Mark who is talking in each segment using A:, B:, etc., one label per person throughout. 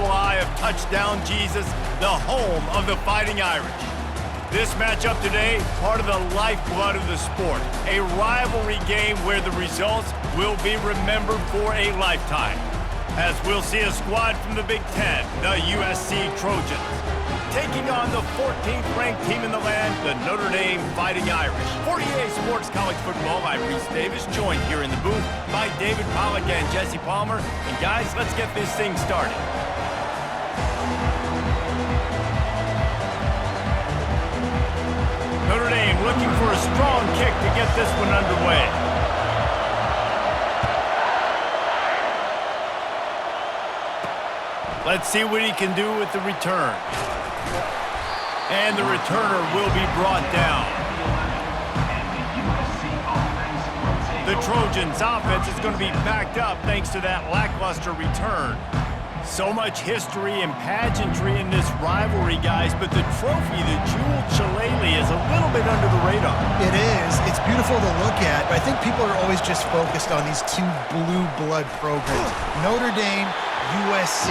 A: watchful eye of Touchdown Jesus, the home of the Fighting Irish. This matchup today, part of the lifeblood of the sport, a rivalry game where the results will be remembered for a lifetime. As we'll see a squad from the Big Ten, the USC Trojans, taking on the 14th ranked team in the land, the Notre Dame Fighting Irish. For EA Sports College Football, I'm Reese Davis, joined here in the booth by David Pollack and Jesse Palmer. And guys, let's get this thing started. Notre Dame looking for a strong kick to get this one underway. Let's see what he can do with the return. And the returner will be brought down. The Trojans' offense is going to be backed up thanks to that lackluster return. So much history and pageantry in this rivalry, guys, but the trophy, the jeweled shillelagh, is a little bit under the radar.
B: It is. It's beautiful to look at, but I think people are always just focused on these two blue blood programs. Notre Dame, USC,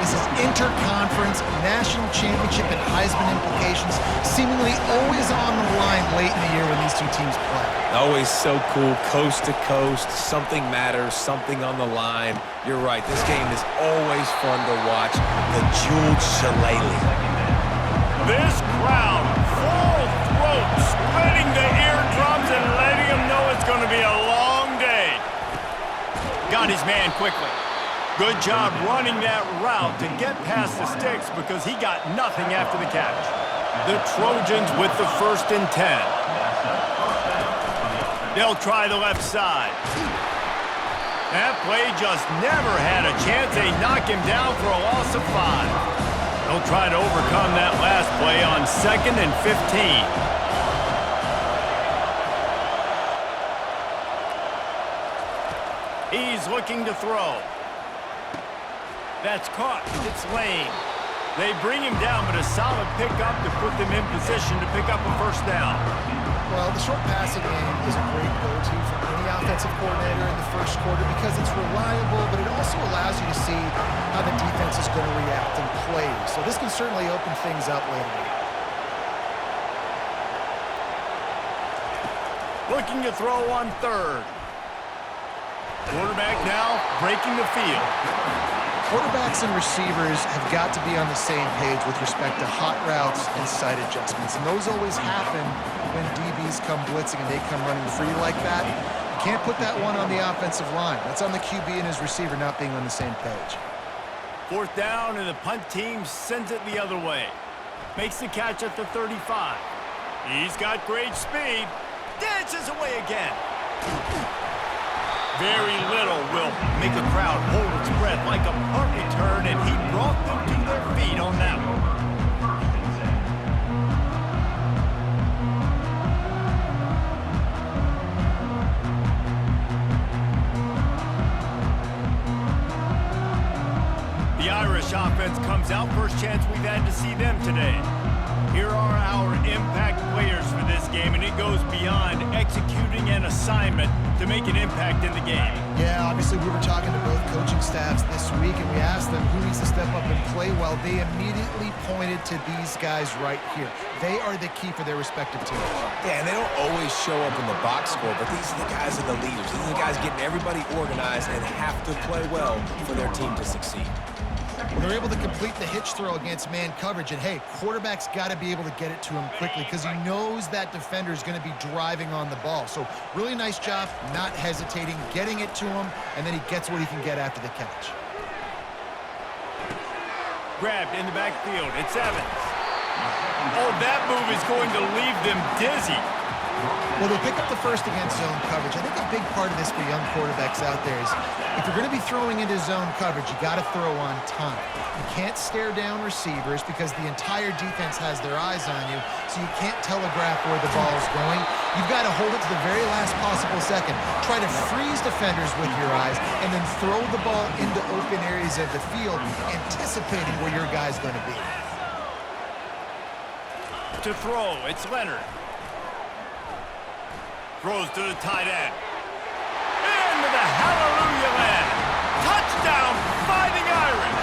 B: this is interconference, national championship, and Heisman implications seemingly always on the line late in the year when these two teams play.
C: Always so cool, coast to coast, something matters, something on the line. You're right, this game is always fun to watch, the jeweled shillelagh.
A: This crowd, full throat, splitting the eardrums and letting them know it's going to be a long day. Got his man quickly. Good job running that route to get past the sticks because he got nothing after the catch. The Trojans with the 1st and 10. They'll try the left side. That play just never had a chance. They knock him down for a loss of 5. They'll try to overcome that last play on 2nd and 15. He's looking to throw. That's caught. It's Lane. They bring him down, but a solid pickup to put them in position to pick up a 1st down.
B: Well, the short passing game is a great go-to for any offensive coordinator in the first quarter because it's reliable, but it also allows you to see how the defense is going to react and play. So this can certainly open things up later.
A: Looking to throw on 3rd. Quarterback now breaking the field.
B: Quarterbacks and receivers have got to be on the same page with respect to hot routes and sight adjustments, and those always happen when DBs come blitzing and they come running free like that. You can't put that one on the offensive line. That's on the QB and his receiver not being on the same page.
A: 4th down, and the punt team sends it the other way. Makes the catch at the 35. He's got great speed. Dances away again. Very little will make a crowd hold its breath like a punt return, and he brought them to their feet on that one. The Irish offense comes out. First chance we've had to see them today. Here are our impact players for this game, and it goes beyond executing an assignment to make an impact in the game.
B: Yeah, obviously we were talking to both coaching staffs this week, and we asked them who needs to step up and play well. They immediately pointed to these guys right here. They are the key for their respective teams.
C: Yeah, and they don't always show up in the box score, but these are the guys that are the leaders. These are the guys getting everybody organized and have to play well for their team to succeed.
B: Well, they're able to complete the hitch throw against man coverage, and hey, quarterback's got to be able to get it to him quickly because he knows that defender is going to be driving on the ball. So really nice job, not hesitating, getting it to him, and then he gets what he can get after the catch.
A: Grabbed in the backfield. It's Evans. Oh, that move is going to leave them dizzy.
B: Well, they pick up the 1st against zone coverage. I think a big part of this for young quarterbacks out there is if you're going to be throwing into zone coverage, you got to throw on time. You can't stare down receivers because the entire defense has their eyes on you, so you can't telegraph where the ball is going. You've got to hold it to the very last possible second. Try to freeze defenders with your eyes and then throw the ball into open areas of the field, anticipating where your guy's going to be.
A: To throw, it's Leonard. Throws to the tight end. Into the hallelujah land. Touchdown, Fighting Irish.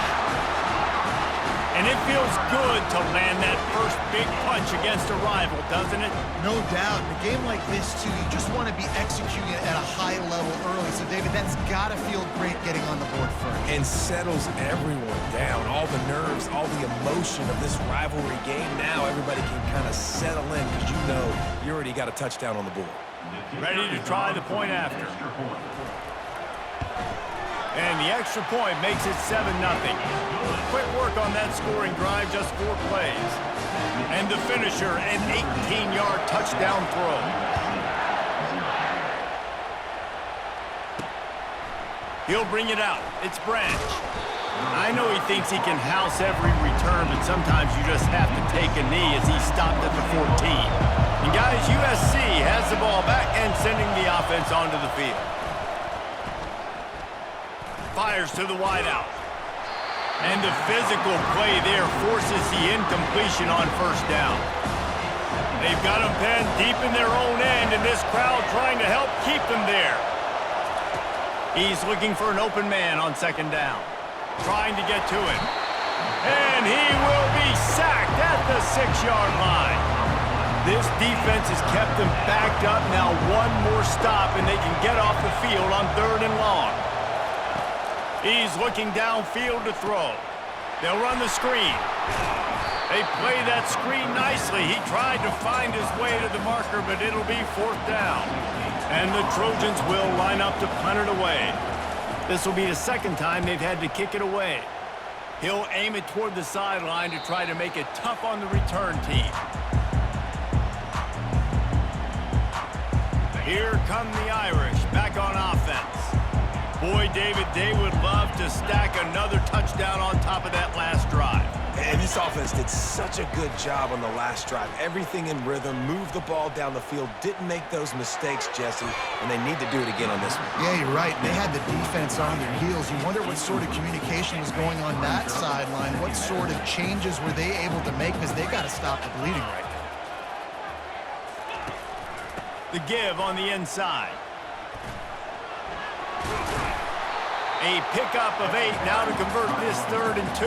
A: And it feels good to land that first big punch against a rival, doesn't it?
B: No doubt. In a game like this, too, you just want to be executing it at a high level early. So, David, that's got to feel great getting on the board first.
C: And settles everyone down. All the nerves, all the emotion of this rivalry game. Now everybody can kind of settle in because you know you already got a touchdown on the board.
A: Ready to try the point after. And the extra point makes it 7-0. Quick work on that scoring drive, just 4 plays. And the finisher, an 18-yard touchdown throw. He'll bring it out. It's Branch. I know he thinks he can house every return, but sometimes you just have to take a knee as he stopped at the 14. And guys, USC has the ball back and sending the offense onto the field. Fires to the wideout. And the physical play there forces the incompletion on first down. They've got him penned deep in their own end, and this crowd trying to help keep them there. He's looking for an open man on second down. Trying to get to it. And he will be sacked at the 6-yard line. This defense has kept them backed up. Now one more stop, and they can get off the field on 3rd and long. He's looking downfield to throw. They'll run the screen. They play that screen nicely. He tried to find his way to the marker, but it'll be 4th down. And the Trojans will line up to punt it away. This will be the 2nd time they've had to kick it away. He'll aim it toward the sideline to try to make it tough on the return team. Here come the Irish back on offense. Boy, David, they would love to stack another touchdown on top of that last drive.
C: And this offense did such a good job on the last drive. Everything in rhythm, moved the ball down the field, didn't make those mistakes, Jesse, and they need to do it again on this one.
B: Yeah, you're right. They had the defense on their heels. You wonder what sort of communication was going on that sideline. What sort of changes were they able to make because they got to stop the bleeding right now.
A: The give on the inside. A pickup of 8 now to convert this 3rd and 2.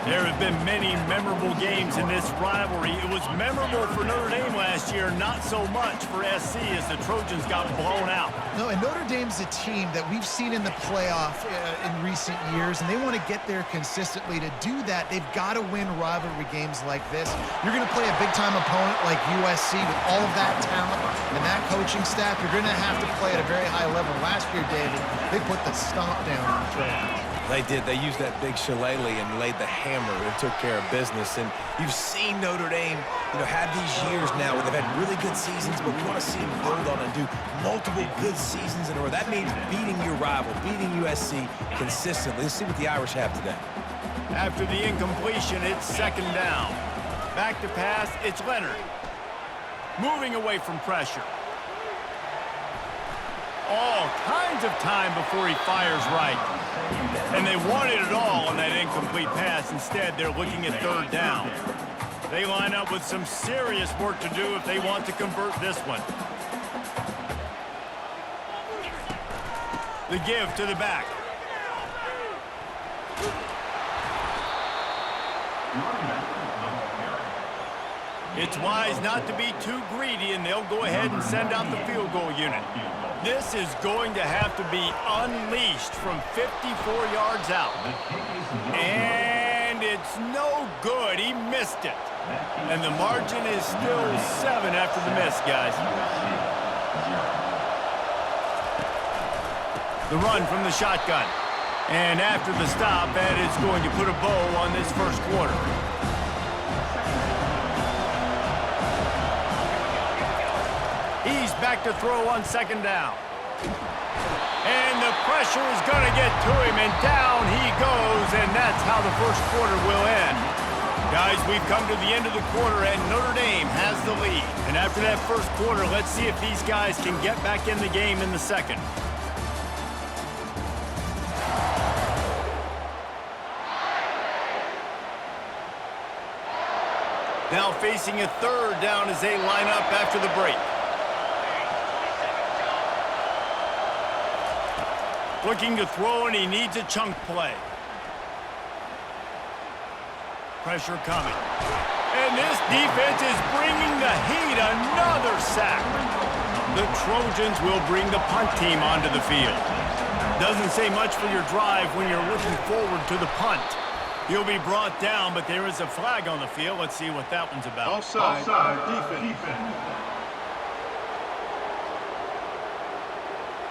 A: There have been many memorable games in this rivalry. It was memorable for Notre Dame last year, not so much for SC as the Trojans got blown out.
B: No, and Notre Dame's a team that we've seen in the playoff in recent years, and they want to get there consistently. To do that, they've got to win rivalry games like this. You're going to play a big-time opponent like USC with all of that talent and that coaching staff. You're going to have to play at a very high level. Last year, David, they put the stomp down on the Trojans.
C: They did. They used that big shillelagh and laid the hammer and took care of business. And you've seen Notre Dame, have these years now where they've had really good seasons, but we want to see them build on and do multiple good seasons in a row. That means beating your rival, beating USC consistently. Let's see what the Irish have today.
A: After the incompletion, it's 2nd down. Back to pass, it's Leonard. Moving away from pressure. All kinds of time before he fires right. And they wanted it all on that incomplete pass. Instead, they're looking at 3rd down. They line up with some serious work to do if they want to convert this one. The give to the back. It's wise not to be too greedy, and they'll go ahead and send out the field goal unit. This is going to have to be unleashed from 54 yards out. And it's no good. He missed it. And the margin is still 7 after the miss, guys. The run from the shotgun. And after the stop, that is going to put a bow on this first quarter. He's back to throw on 2nd down. And the pressure is going to get to him, and down he goes, and that's how the first quarter will end. Guys, we've come to the end of the quarter, and Notre Dame has the lead. And after that first quarter, let's see if these guys can get back in the game in the second. Now facing a 3rd down as they line up after the break. Looking to throw, and he needs a chunk play. Pressure coming. And this defense is bringing the heat. Another sack. The Trojans will bring the punt team onto the field. Doesn't say much for your drive when you're looking forward to the punt. He'll be brought down, but there is a flag on the field. Let's see what that one's about.
D: Offside, defense.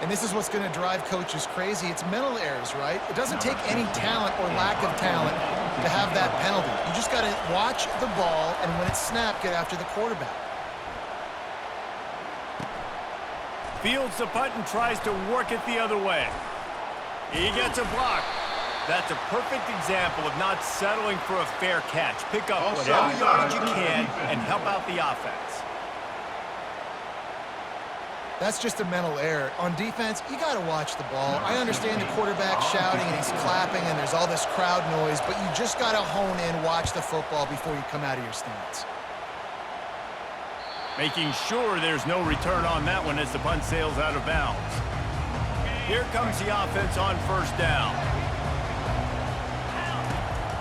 B: And this is what's going to drive coaches crazy. It's mental errors, right? It doesn't take any talent or lack of talent to have that penalty. You just got to watch the ball, and when it's snapped, get after the quarterback.
A: Fields the punt and tries to work it the other way. He gets a block. That's a perfect example of not settling for a fair catch. Pick up whatever yardage you can and help out the offense.
B: That's just a mental error. On defense, you got to watch the ball. I understand the quarterback shouting and he's clapping and there's all this crowd noise, but you just got to hone in, watch the football before you come out of your stance.
A: Making sure there's no return on that one as the punt sails out of bounds. Here comes the offense on first down.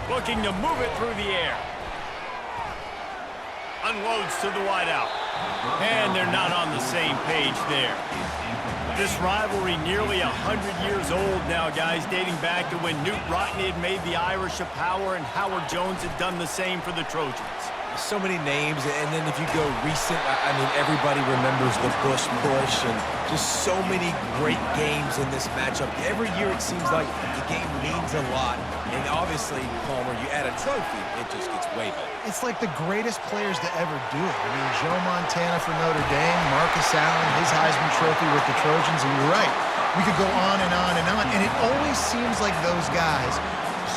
A: Looking to move it through the air. Unloads to the wideout. And they're not on the same page there. This rivalry nearly 100 years old now, guys, dating back to when Newt Rockne had made the Irish a power and Howard Jones had done the same for the Trojans.
C: So many names, and then if you go recent, I mean, everybody remembers the Bush push and just so many great games in this matchup. Every year it seems like the game means a lot, and obviously, Palmer, you add a trophy, it just gets way better.
B: It's like the greatest players to ever do it. I mean, Joe Montana for Notre Dame, Marcus Allen, his Heisman Trophy with the Trojans, and you're right. We could go on and on and on, and it always seems like those guys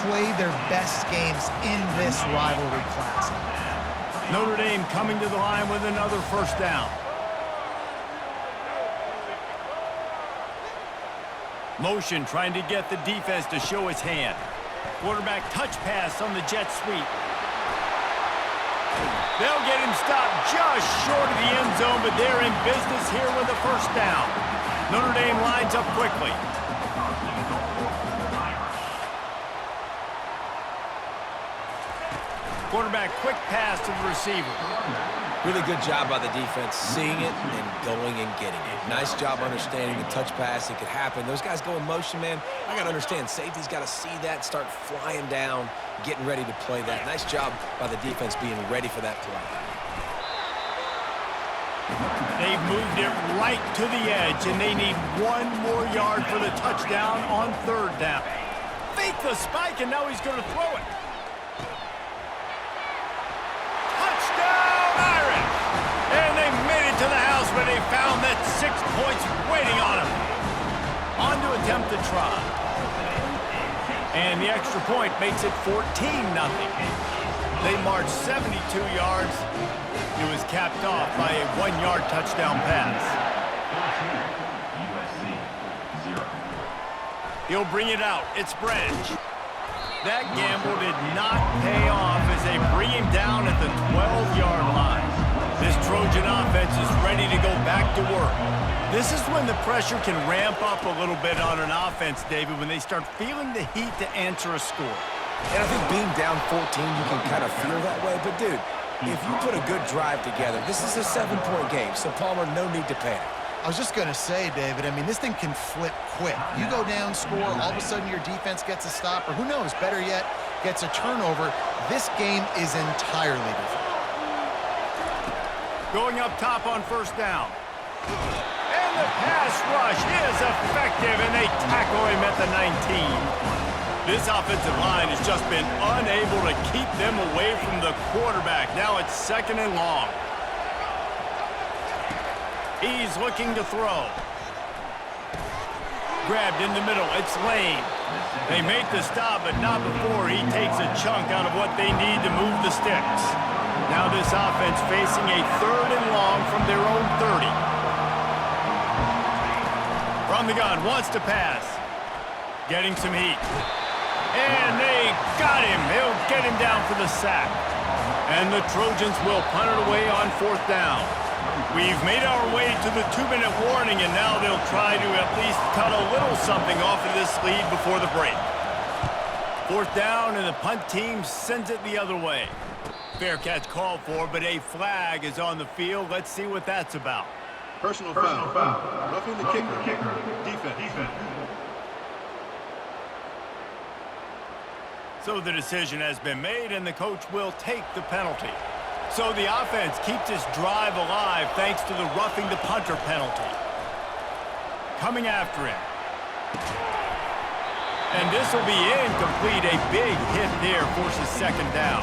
B: play their best games in this rivalry classic.
A: Notre Dame coming to the line with another first down. Motion trying to get the defense to show his hand. Quarterback touch pass on the jet sweep. They'll get him stopped just short of the end zone, but they're in business here with a first down. Notre Dame lines up quickly. Quarterback, quick pass to the receiver.
C: Really good job by the defense, seeing it and going and getting it. Nice job understanding the touch pass. It could happen. Those guys go in motion, man. I got to understand, safety's got to see that, start flying down, getting ready to play that. Nice job by the defense being ready for that play.
A: They've moved it right to the edge, and they need one more yard for the touchdown on third down. Fake the spike, and now he's going to throw it. And they made it to the house where they found that 6 points waiting on them. On to attempt to try. And the extra point makes it 14-0. They marched 72 yards. It was capped off by a 1-yard touchdown pass. He'll bring it out. It's Branch. That gamble did not pay off as they bring him down at the 12-yard line. This Trojan offense is ready to go back to work. This is when the pressure can ramp up a little bit on an offense, David, when they start feeling the heat to answer a score.
C: And I think being down 14, you can kind of feel that way. But, dude, if you put a good drive together, this is a 7-point game. So, Palmer, no need to panic.
B: I was just going to say, David, I mean, this thing can flip quick. You go down, score, all of a sudden your defense gets a stop, or who knows, better yet, gets a turnover. This game is entirely different.
A: Going up top on first down. And the pass rush is effective, and they tackle him at the 19. This offensive line has just been unable to keep them away from the quarterback. Now it's 2nd and long. He's looking to throw. Grabbed in the middle. It's Lane. They make the stop, but not before he takes a chunk out of what they need to move the sticks. Now this offense facing a 3rd and long from their own 30. From the gun, wants to pass. Getting some heat. And they got him. They'll get him down for the sack. And the Trojans will punt it away on 4th down. We've made our way to the 2-minute warning, and now they'll try to at least cut a little something off of this lead before the break. Fourth down, and the punt team sends it the other way. Fair catch called for, but a flag is on the field. Let's see what that's about.
D: Personal foul. Roughing the kicker. Defense.
A: So the decision has been made, and the coach will take the penalty. So the offense keeps this drive alive thanks to the roughing the punter penalty. Coming after him. And this will be incomplete. A big hit there forces second down.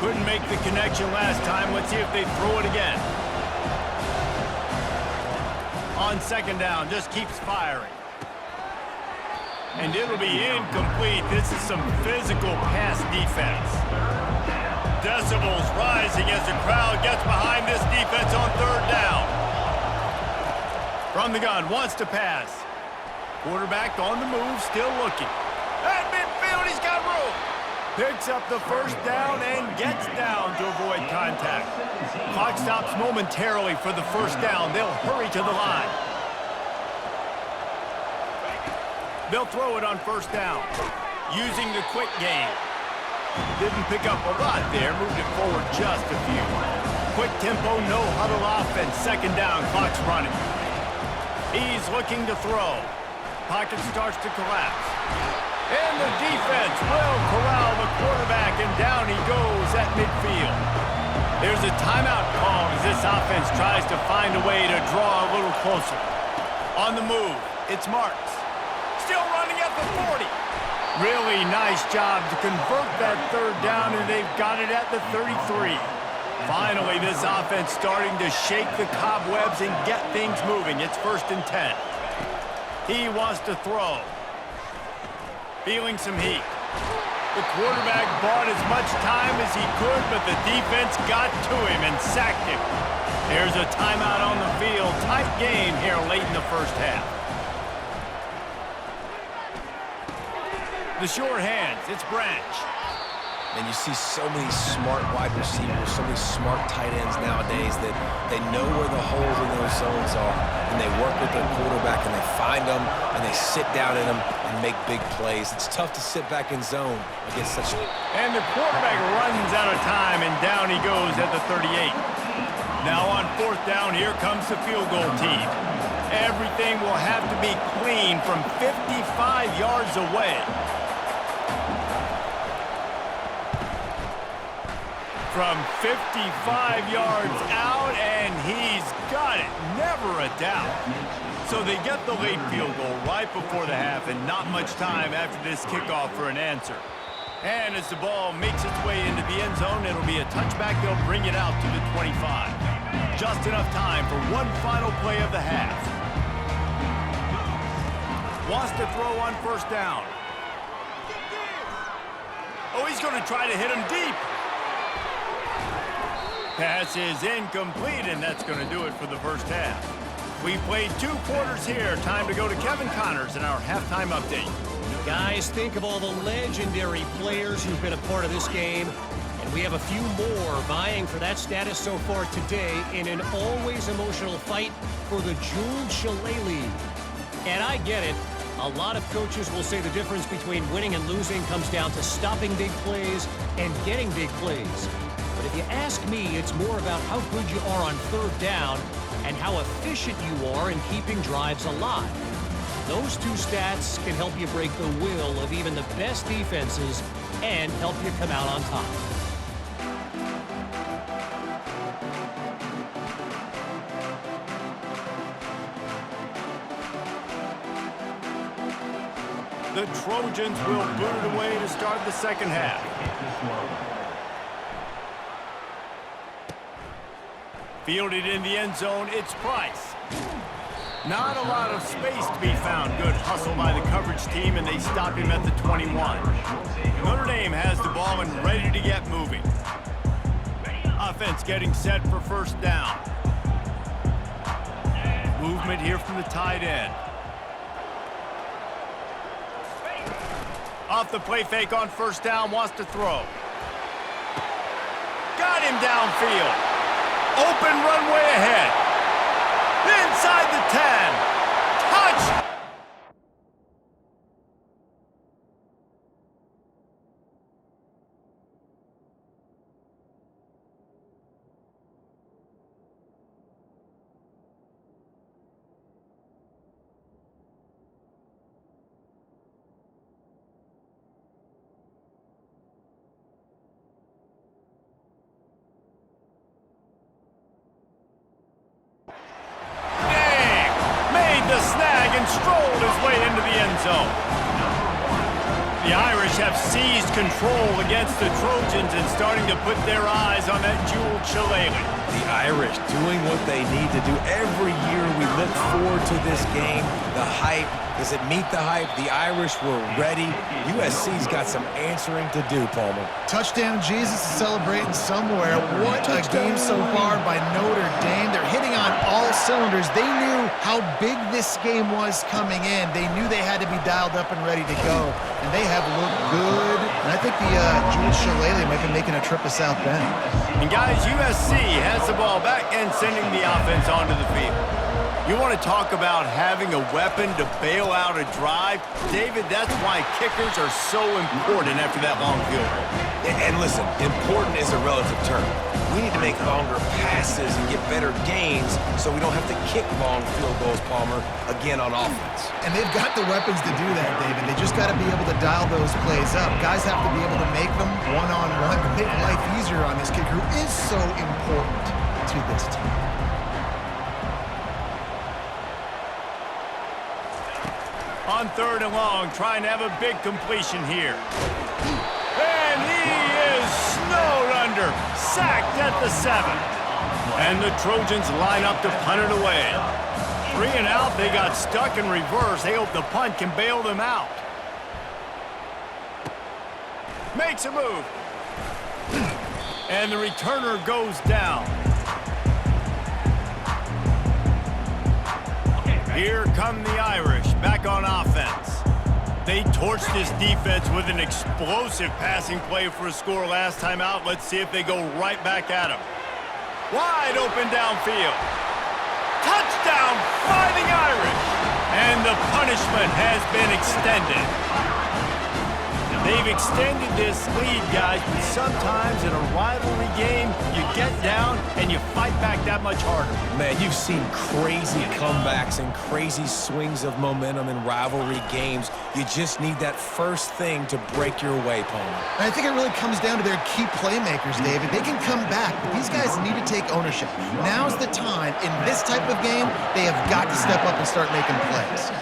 A: Couldn't make the connection last time. Let's see if they throw it again. On second down, just keeps firing. And it'll be incomplete. This is some physical pass defense. Decibels rising as the crowd gets behind this defense on third down. From the gun, wants to pass. Quarterback on the move, still looking. At midfield, he's got room. Picks up the first down and gets down to avoid contact. Clock stops momentarily for the first down. They'll hurry to the line. They'll throw it on first down, using the quick game. Didn't pick up a lot there, moved it forward just a few. Quick tempo, no huddle offense, second down, clock's running. He's looking to throw. Pocket starts to collapse. And the defense will corral the quarterback, and down he goes at midfield. There's a timeout called as this offense tries to find a way to draw a little closer. On the move, it's Marks. Still running at the 40. Really nice job to convert that third down, and they've got it at the 33. Finally, this offense starting to shake the cobwebs and get things moving. It's 1st and 10. He wants to throw. Feeling some heat. The quarterback bought as much time as he could, but the defense got to him and sacked him. There's a timeout on the field. Tight game here late in the first half. The short hands, it's Branch.
C: And you see so many smart wide receivers, so many smart tight ends nowadays that they know where the holes in those zones are, and they work with their quarterback, and they find them, and they sit down in them and make big plays. It's tough to sit back in zone against such...
A: And the quarterback runs out of time, and down he goes at the 38. Now on fourth down, here comes the field goal team. Everything will have to be clean from 55 yards away. From 55 yards out, and he's got it. Never a doubt. So they get the late field goal right before the half, and not much time after this kickoff for an answer. And as the ball makes its way into the end zone, it'll be a touchback. They'll bring it out to the 25. Just enough time for one final play of the half. Wants to throw on first down. Oh, he's going to try to hit him deep. Pass is incomplete, and that's going to do it for the first half. We've played 2 quarters here. Time to go to Kevin Connors in our halftime update.
E: Guys, think of all the legendary players who've been a part of this game, and we have a few more vying for that status so far today in an always emotional fight for the Jeweled Shillelagh. And I get it. A lot of coaches will say the difference between winning and losing comes down to stopping big plays and getting big plays. But if you ask me, it's more about how good you are on third down and how efficient you are in keeping drives alive. Those 2 stats can help you break the will of even the best defenses and help you come out on top.
A: The Trojans will boot it away to start the second half. Fielded in the end zone, it's Price. Not a lot of space to be found. Good hustle by the coverage team, and they stop him at the 21. Notre Dame has the ball and ready to get moving. Offense getting set for first down. Movement here from the tight end. Off the play fake on first down, wants to throw. Got him downfield. Open runway ahead. Inside the 10. Touch. zone. The Irish have seized control against the Trojans and starting to put their eyes on that jeweled shillelagh.
C: The Irish doing what they need to do. Every year we look forward to this game. The hype, does it meet the hype? The Irish were ready. USC's got some answering to do, Palmer.
B: Touchdown Jesus is celebrating somewhere. What a game so far by Notre Dame. They're hitting on all cylinders. They knew how big this game was coming in. They knew they had to be dialed up and ready to go. And they have looked good. And I think the Jewel Shillelagh might be making a trip to South Bend.
A: And guys, USC has the ball back and sending the offense onto the field. You want to talk about having a weapon to bail out a drive? David, that's why kickers are so important after that long field goal.
C: And listen, important is a relative term. We need to make longer passes and get better gains so we don't have to kick long field goals, Palmer, again on offense.
B: And they've got the weapons to do that, David. They just got to be able to dial those plays up. Guys have to be able to make them one-on-one to make life easier on this kicker who is so important to this team.
A: On 3rd and long, trying to have a big completion here. And he is snowed under, sacked at the 7. And the Trojans line up to punt it away. 3 and out, they got stuck in reverse. They hope the punt can bail them out. Makes a move. And the returner goes down. Here come the Irish, back on offense. They torched this defense with an explosive passing play for a score last time out. Let's see if they go right back at him. Wide open downfield. Touchdown, Fighting Irish! And the punishment has been extended. They've extended this lead, guys, but sometimes in a rivalry game, you get down and you fight back that much harder.
C: Man, you've seen crazy comebacks and crazy swings of momentum in rivalry games. You just need that first thing to break your way, Palmer.
B: And I think it really comes down to their key playmakers, David. They can come back, but these guys need to take ownership. Now's the time. In this type of game, they have got to step up and start making plays.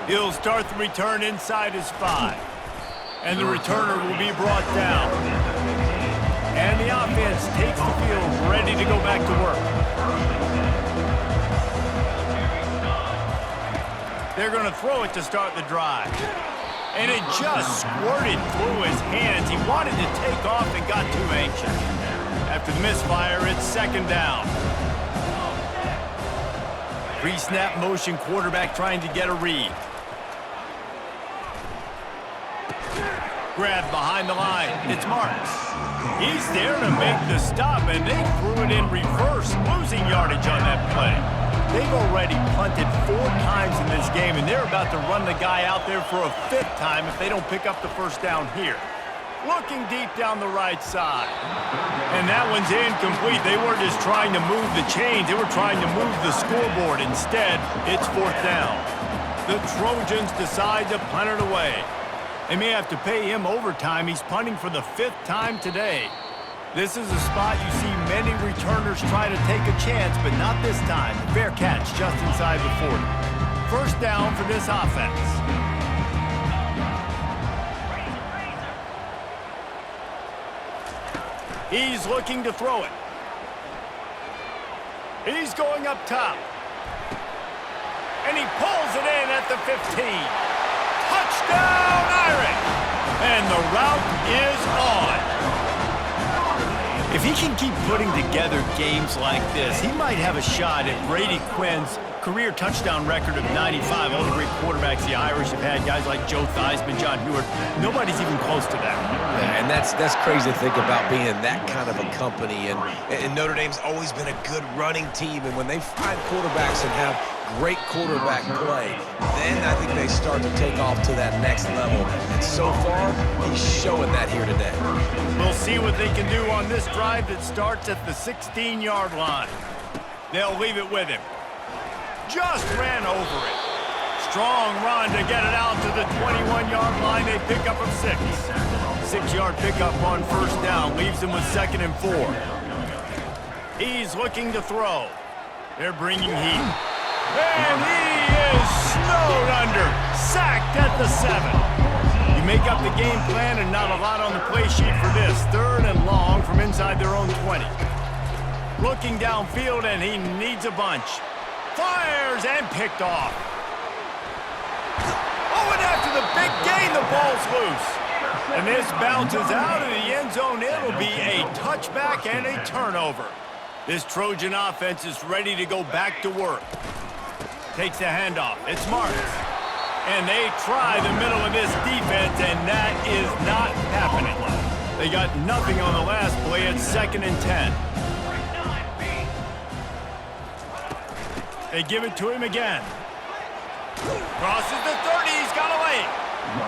A: He'll start the return inside his 5. And the returner will be brought down. And the offense takes the field, ready to go back to work. They're going to throw it to start the drive. And it just squirted through his hands. He wanted to take off and got too anxious. After the misfire, it's 2nd down. Pre-snap motion quarterback trying to get a read. Grab behind the line. It's Marks. He's there to make the stop, and they threw it in reverse, losing yardage on that play. They've already punted 4 times in this game, and they're about to run the guy out there for a 5th time if they don't pick up the first down here. Looking deep down the right side. And that one's incomplete. They weren't just trying to move the chains. They were trying to move the scoreboard. Instead, it's 4th down. The Trojans decide to punt it away. They may have to pay him overtime. He's punting for the 5th time today. This is a spot you see many returners try to take a chance, but not this time. Fair catch just inside the 40. 1st down for this offense. He's looking to throw it. He's going up top. And he pulls it in at the 15. Touchdown, Irish! And the route is on. If he can keep putting together games like this, he might have a shot at Brady Quinn's career touchdown record of 95. All the great quarterbacks the Irish have had, guys like Joe Theismann, John Hewart, nobody's even close to that.
C: Yeah, and that's crazy to think about being in that kind of a company. And Notre Dame's always been a good running team, and when they find quarterbacks and have great quarterback play, then I think they start to take off to that next level. And so far, he's showing that here today.
A: We'll see what they can do on this drive that starts at the 16-yard line. They'll leave it with him. Just ran over it. Strong run to get it out to the 21-yard line. They pick up a 6. 6-yard pickup on 1st down. Leaves them with 2nd and 4. He's looking to throw. They're bringing heat. And he is Thrown under. Sacked at the 7. You make up the game plan and not a lot on the play sheet for this. 3rd and long from inside their own 20. Looking downfield, and he needs a bunch. Fires and picked off. Oh, and after the big gain, the ball's loose. And this bounces out of the end zone. It'll be a touchback and a turnover. This Trojan offense is ready to go back to work. Takes the handoff. It's Marks. And they try the middle of this defense, and that is not happening. They got nothing on the last play. It's 2nd and 10. They give it to him again. Crosses the 30. He's got away.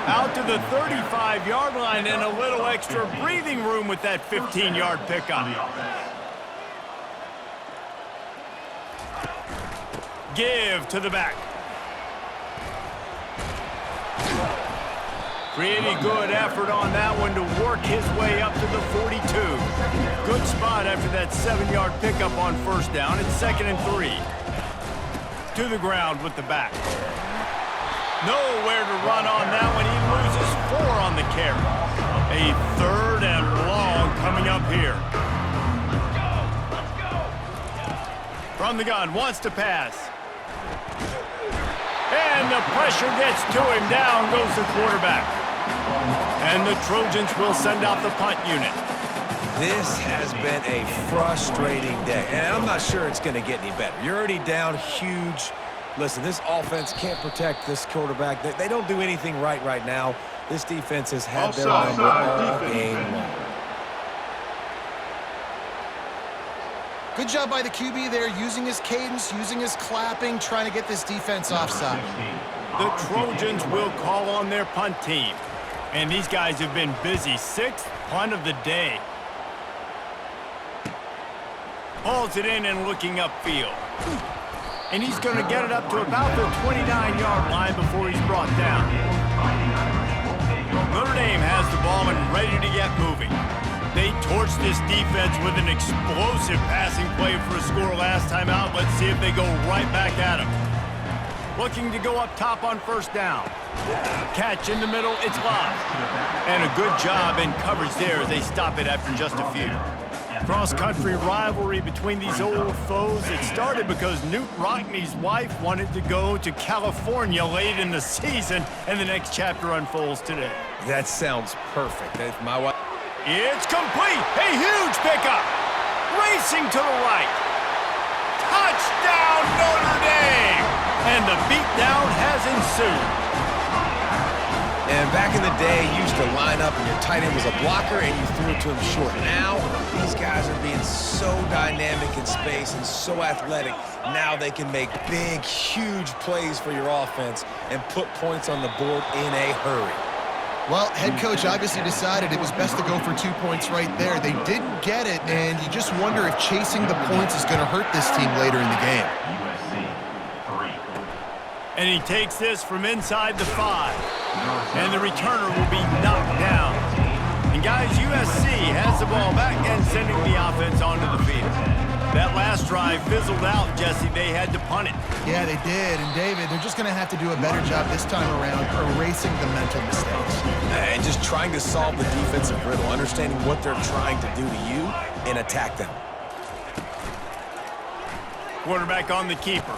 A: Out to the 35-yard line, and a little extra breathing room with that 15-yard pickup. Give to the back. Pretty good effort on that one to work his way up to the 42. Good spot after that 7-yard pickup on 1st down. It's 2nd and 3. To the ground with the back. Nowhere to run on that one. He loses 4 on the carry. A 3rd and long coming up here. From the gun, wants to pass. And the pressure gets to him. Down goes the quarterback. And the Trojans will send out the punt unit.
C: This has been a frustrating day, and I'm not sure it's going to get any better. You're already down huge. Listen, this offense can't protect this quarterback. They don't do anything right now. This defense has had their number all game long.
B: Good job by the QB there, using his cadence, using his clapping, trying to get this defense offside.
A: The Trojans will call on their punt team. And these guys have been busy. 6th punt of the day. Hauls it in and looking upfield. And he's going to get it up to about the 29-yard line before he's brought down. Notre Dame has the ball and ready to get moving. They torched this defense with an explosive passing play for a score last time out. Let's see if they go right back at him. Looking to go up top on 1st down. Catch in the middle, it's live. And a good job in coverage there as they stop it after just a few. Cross-country rivalry between these old foes. It started because Newt Rockney's wife wanted to go to California late in the season, and the next chapter unfolds today.
C: That sounds perfect. If my wife...
A: It's complete. A huge pickup. Racing to the right. Touchdown, Notre Dame. And the beatdown has ensued.
C: And back in the day, you used to line up and your tight end was a blocker and you threw it to him short. Now, these guys are being so dynamic in space and so athletic. Now they can make big, huge plays for your offense and put points on the board in a hurry.
B: Well, head coach obviously decided it was best to go for 2 points right there. They didn't get it, and you just wonder if chasing the points is going to hurt this team later in the game.
A: And he takes this from inside the 5. And the returner will be knocked down. And guys, USC has the ball back and sending the offense onto the field. That last drive fizzled out, Jesse. They had to punt it.
B: Yeah, they did. And David, they're just going to have to do a better job this time around erasing the mental mistakes.
C: And just trying to solve the defensive riddle, understanding what they're trying to do to you and attack them.
A: Quarterback on the keeper.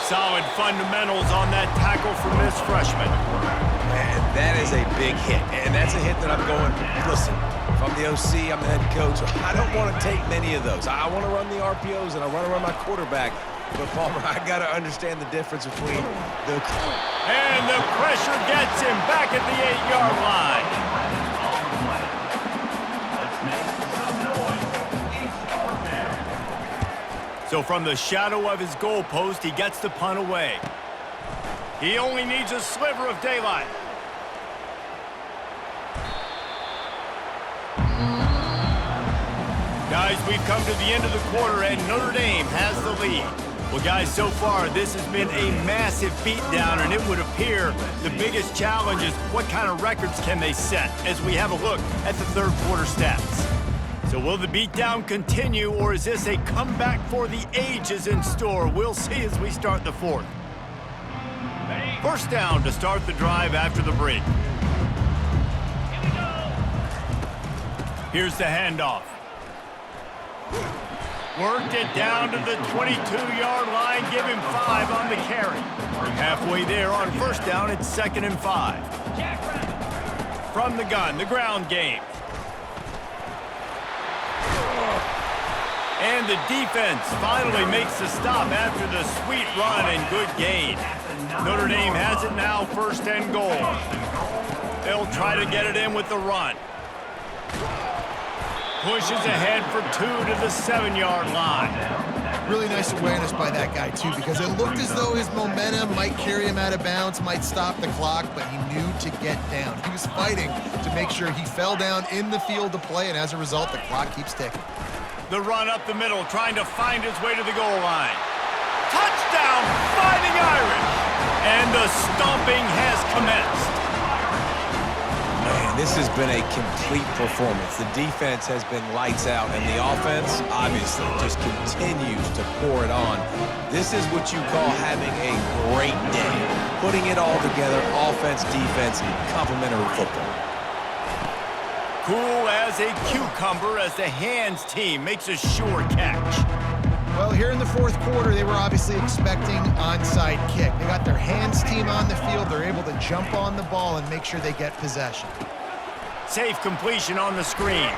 A: Solid fundamentals on that tackle from this freshman.
C: And that is a big hit. And that's a hit that I'm going, listen, if I'm the OC, I'm the head coach, I don't want to take many of those. I want to run the RPOs and I want to run my quarterback. But, Palmer, I got to understand the difference between the...
A: And the pressure gets him back at the 8-yard line. So from the shadow of his goalpost, he gets the punt away. He only needs a sliver of daylight. Guys, we've come to the end of the quarter, and Notre Dame has the lead. Well, guys, so far, this has been a massive beatdown, and it would appear the biggest challenge is what kind of records can they set as we have a look at the third quarter stats. So will the beatdown continue, or is this a comeback for the ages in store? We'll see as we start the fourth. First down to start the drive after the break. Here's the handoff. Worked it down to the 22-yard line. Give him 5 on the carry. Halfway there on first down, it's 2nd and 5. From the gun, the ground game. And the defense finally makes the stop after the sweet run and good gain. Notre Dame has it now, 1st and goal. They'll try to get it in with the run. Pushes ahead for 2 to the 7-yard line.
B: Really nice awareness by that guy, too, because it looked as though his momentum might carry him out of bounds, might stop the clock, but he knew to get down. He was fighting to make sure he fell down in the field to play, and as a result, the clock keeps ticking.
A: The run up the middle, trying to find his way to the goal line. Touchdown, Fighting Irish! And the stomping has commenced.
C: Man, this has been a complete performance. The defense has been lights out, and the offense, obviously, just continues to pour it on. This is what you call having a great day. Putting it all together, offense, defense, complementary football.
A: Cool as a cucumber as the hands team makes a sure catch.
B: Well, here in the 4th quarter, they were obviously expecting onside kick. They got their hands team on the field. They're able to jump on the ball and make sure they get possession.
A: Safe completion on the screen.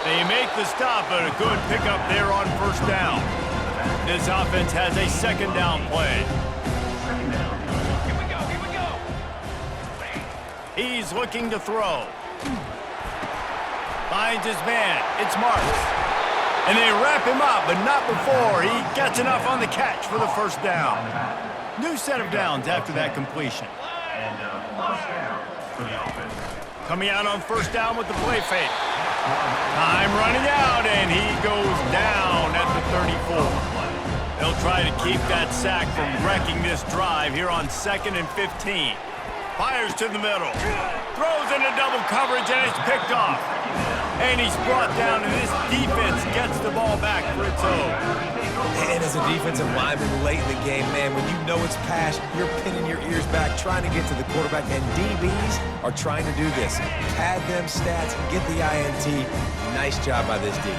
A: They make the stop, but a good pickup there on first down. This offense has a 2nd down play. He's looking to throw. Finds his man. It's Marks. And they wrap him up, but not before he gets enough on the catch for the 1st down. New set of downs after that completion. Coming out on 1st down with the play fake. Time running out, and he goes down at the 34. They'll try to keep that sack from wrecking this drive here on 2nd and 15. Fires to the middle. Throws into double coverage, and it's picked off. And he's brought down, and this defense gets the ball back for its own.
C: And as a defensive lineman late in the game, man, when you know it's pass, you're pinning your ears back, trying to get to the quarterback, and DBs are trying to do this. Pad them stats, get the INT. Nice job by this D.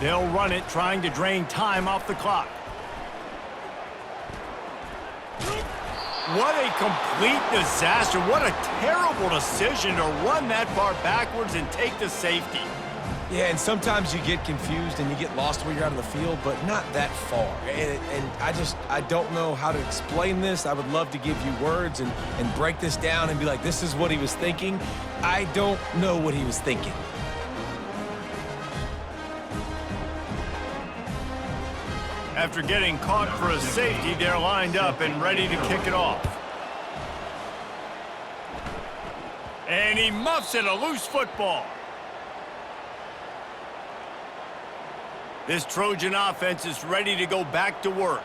A: They'll run it, trying to drain time off the clock. What a complete disaster. What a terrible decision to run that far backwards and take the safety.
C: Yeah, and sometimes you get confused and you get lost where you're out of the field, but not that far. And I don't know how to explain this. I would love to give you words and break this down and be like, this is what he was thinking. I don't know what he was thinking.
A: After getting caught for a safety, they're lined up and ready to kick it off. And he muffs it, a loose football. This Trojan offense is ready to go back to work.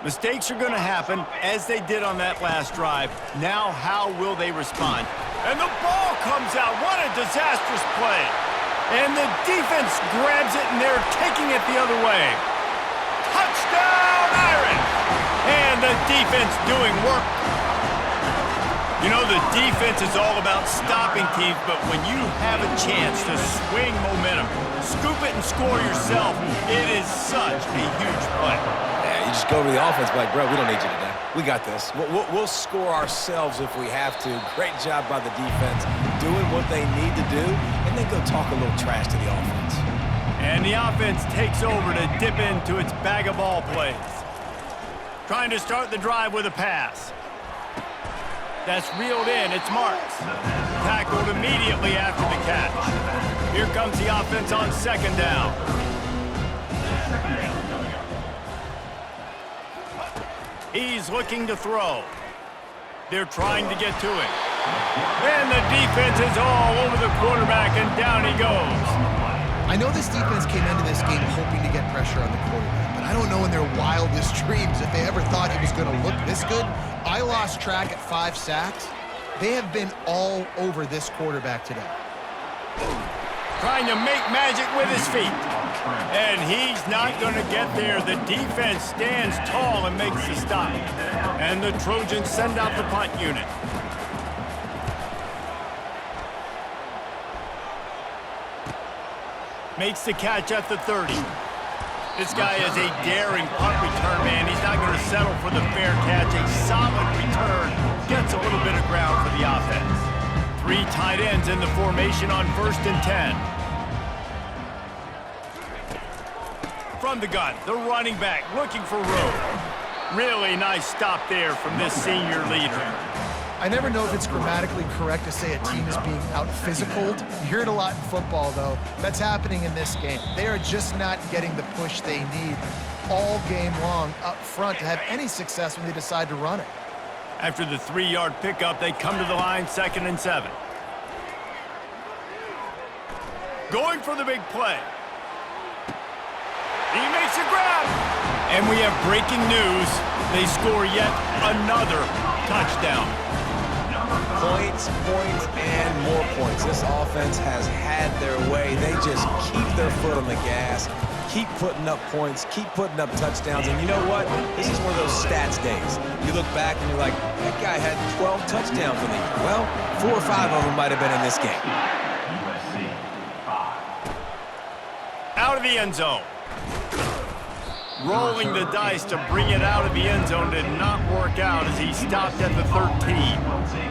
A: Mistakes are going to happen, as they did on that last drive. Now, how will they respond? And the ball comes out. What a disastrous play. And the defense grabs it, and they're taking it the other way. Touchdown, Irish! And the defense doing work. You know, the defense is all about stopping teams, but when you have a chance to swing momentum, scoop it and score yourself, it is such a huge play.
C: Yeah, you just go to the offense like, bro, we don't need you today. We got this. We'll score ourselves if we have to. Great job by the defense, doing what they need to do, and then go talk a little trash to the offense.
A: And the offense takes over to dip into its bag of ball plays. Trying to start the drive with a pass. That's reeled in. It's Marks. Tackled immediately after the catch. Here comes the offense on 2nd down. He's looking to throw. They're trying to get to him. And the defense is all over the quarterback, and down he goes.
B: I know this defense came into this game hoping to get pressure on the quarterback, but I don't know in their wildest dreams if they ever thought he was going to look this good. I lost track at 5 sacks. They have been all over this quarterback today.
A: Trying to make magic with his feet. And he's not going to get there. The defense stands tall and makes the stop. And the Trojans send out the punt unit. Makes the catch at the 30. This guy is a daring punt return man. He's not going to settle for the fair catch. A solid return. Gets a little bit of ground for the offense. 3 tight ends in the formation on 1st and 10. From the gun, the running back looking for room. Really nice stop there from this senior leader.
B: I never know if it's grammatically correct to say a team is being out-physicaled. You hear it a lot in football, though. That's happening in this game. They are just not getting the push they need all game long up front to have any success when they decide to run it.
A: After the 3-yard pickup, they come to the line, 2nd and 7. Going for the big play. He makes a grab. And we have breaking news. They score yet another touchdown.
C: Points, and more points. This offense has had their way. They just keep their foot on the gas, keep putting up points, keep putting up touchdowns. And you know what? This is one of those stats days. You look back and you're like, that guy had 12 touchdowns in the year. Well, 4 or 5 of them might have been in this game.
D: USC 5.
A: Out of the end zone. Rolling the dice to bring it out of the end zone did not work out as he stopped at the 13.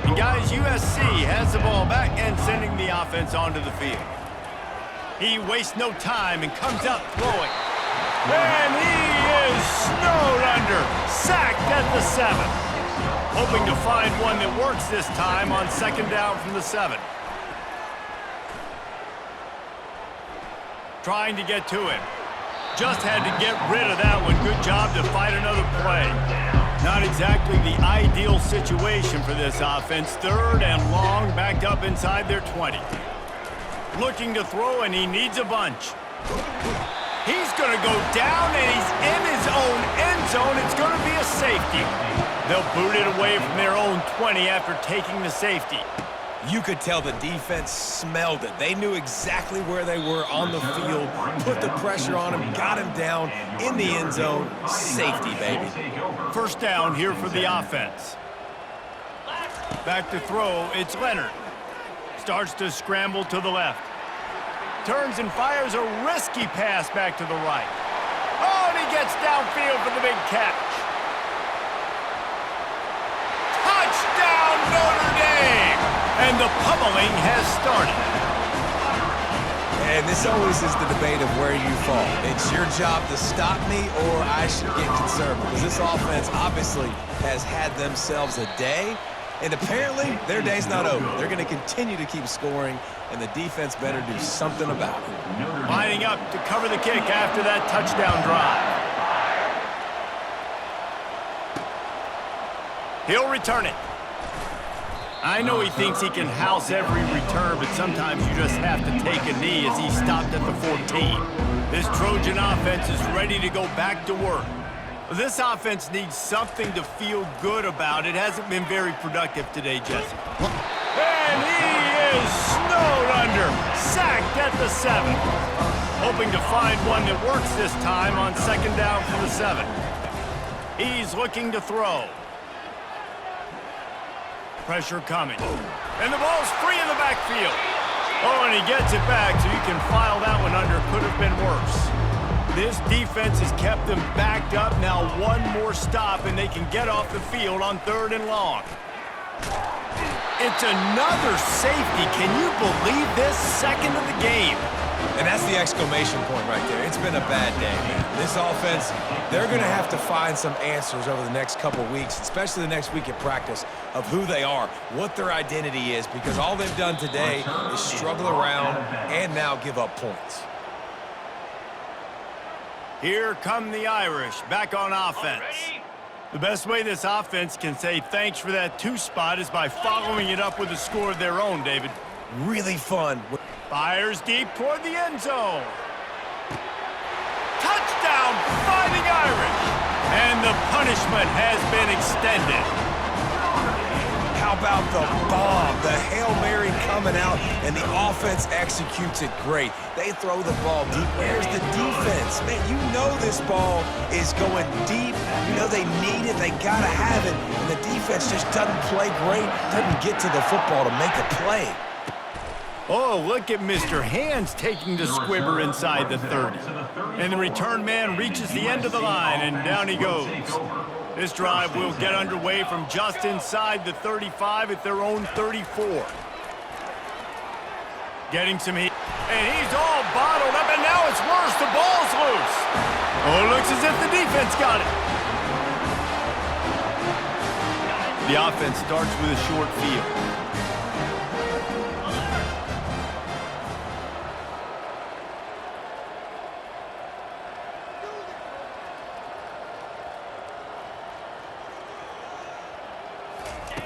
A: And guys, USC has the ball back and sending the offense onto the field. He wastes no time and comes out throwing. And he is snowed under, sacked at the 7. Hoping to find one that works this time on 2nd down from the 7. Trying to get to him. Just had to get rid of that one. Good job to fight another play. Not exactly the ideal situation for this offense. 3rd and long, backed up inside their 20. Looking to throw, and he needs a bunch. He's going to go down, and he's in his own end zone. It's going to be a safety. They'll boot it away from their own 20 after taking the safety.
C: You could tell the defense smelled it. They knew exactly where they were on the field, put the pressure on him, got him down in the end zone. Safety, baby.
A: 1st down here for the offense. Back to throw, it's Leonard. Starts to scramble to the left. Turns and fires a risky pass back to the right. Oh, and he gets downfield for the big catch. Touchdown, Notre Dame! And the pummeling has started.
C: And this always is the debate of where you fall. It's your job to stop me, or I should get concerned, because this offense obviously has had themselves a day, and apparently their day's not over. They're going to continue to keep scoring, and the defense better do something about it.
A: Lining up to cover the kick after that touchdown drive. He'll return it. I know he thinks he can house every return, but sometimes you just have to take a knee as he stopped at the 14. This Trojan offense is ready to go back to work. This offense needs something to feel good about. It hasn't been very productive today, Jesse. And he is snowed under, sacked at the 7. Hoping to find one that works this time on 2nd down from the 7. He's looking to throw. Pressure coming. And the ball's free in the backfield. Oh, and he gets it back so you can file that one under. Could have been worse. This defense has kept them backed up. Now one more stop and they can get off the field on 3rd and long. It's another safety. Can you believe this? 2nd of the game.
C: And that's the exclamation point right there. It's been a bad day, man. This offense, they're going to have to find some answers over the next couple weeks, especially the next week at practice, of who they are, what their identity is, because all they've done today is struggle around and now give up points.
A: Here come the Irish, back on offense. The best way this offense can say thanks for that 2 spot is by following it up with a score of their own, David.
C: Really fun.
A: Fires deep toward the end zone. Touchdown, Fighting Irish! And the punishment has been extended.
C: How about the bomb, the Hail Mary coming coming out, and the offense executes it great. They throw the ball deep. Where's the defense? Man, you know this ball is going deep. You know they need it. They got to have it. And the defense just doesn't play great, doesn't get to the football to make a play.
A: Oh, look at Mr. Hands taking the squibber inside the 30. And the return man reaches the end of the line, and down he goes. This drive will get underway from just inside the 35 at their own 34. Getting some heat. And he's all bottled up, and now it's worse. The ball's loose. Oh, it looks as if the defense got it. The offense starts with a short field.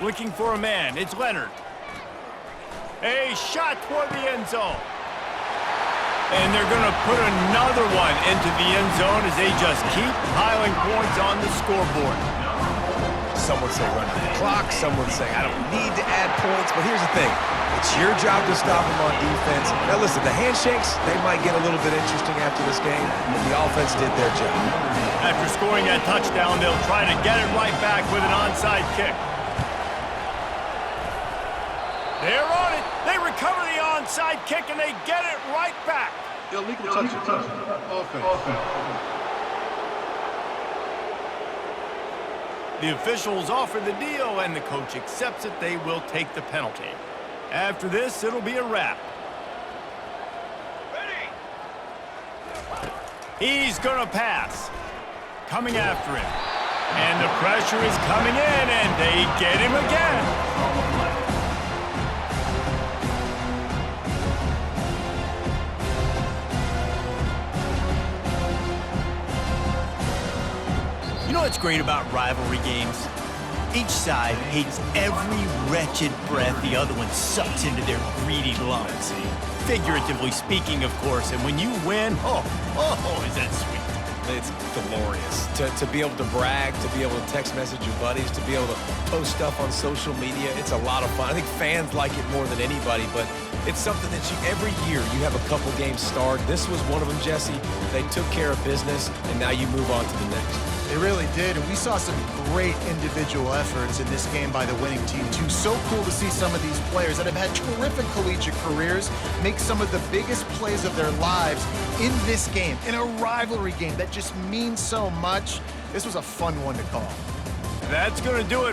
A: Looking for a man. It's Leonard. A shot toward the end zone. And they're going to put another one into the end zone as they just keep piling points on the scoreboard.
C: Some would say run out the clock. Some would say I don't need to add points. But here's the thing. It's your job to stop them on defense. Now listen, the handshakes, they might get a little bit interesting after this game, but the offense did their job.
A: After scoring that touchdown, they'll try to get it right back with an onside kick. They're on it. They recover the onside kick, and they get it right back.
D: Illegal touch. Offense.
A: The officials offer the deal, and the coach accepts it. They will take the penalty. After this, it'll be a wrap. He's going to pass. Coming after him. And the pressure is coming in, and they get him again. You know what's great about rivalry games? Each side hates every wretched breath the other one sucks into their greedy lungs. Figuratively speaking, of course, and when you win, oh, is that sweet.
C: It's glorious. To be able to brag, to be able to text message your buddies, to be able to post stuff on social media, it's a lot of fun. I think fans like it more than anybody, but it's something that every year you have a couple games starred. This was one of them, Jesse. They took care of business, and now you move on to the next.
B: They really did, and we saw some great individual efforts in this game by the winning team, too. So cool to see some of these players that have had terrific collegiate careers make some of the biggest plays of their lives in this game, in a rivalry game that just means so much. This was a fun one to call.
A: That's going to do it.